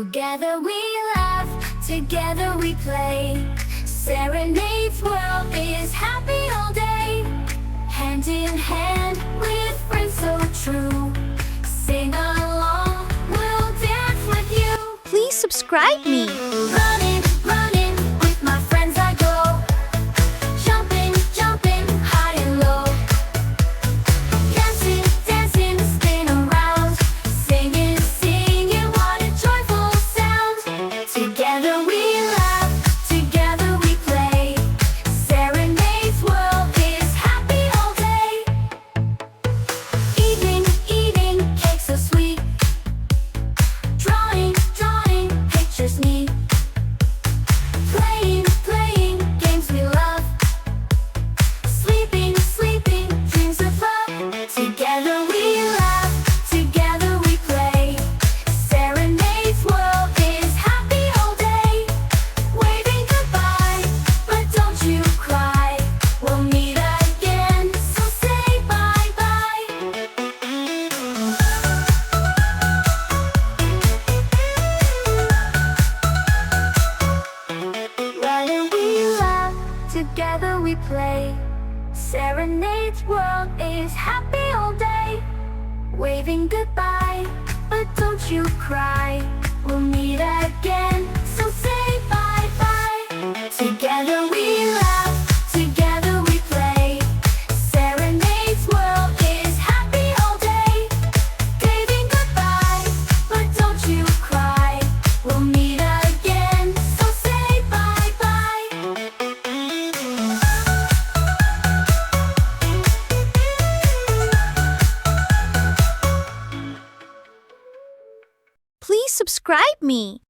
Together we laugh, together we play. Serenade's world is happy all day. Hand in hand with friends so true. Sing along, we'll dance with you. Please subscribe me. Running, running, with my friends I go. Jumping, jumping, high and low. Dancing, dancing, spin around. Singing, singing, what a joyful sound. Together we laugh, together we play. Serenade's world is happy all day. Eating, eating, cake so sweet. Drawing, drawing, pictures neat. Playing, playing, games we love. Sleeping, sleeping, dreams of love. Together we laugh, together we play. Serenade's world is happy all day. Waving goodbye, but don't you cry. We'll meet again, so say bye-bye. Running we laugh, together we play. Serenade's world is happy all day. Waving goodbye, but don't you cry. We'll meet again, so say bye-bye. Together we laugh, together we play. Serenade's world is happy all day. Waving goodbye, but don't you cry. We'll meet again, so say bye-bye. Please subscribe me.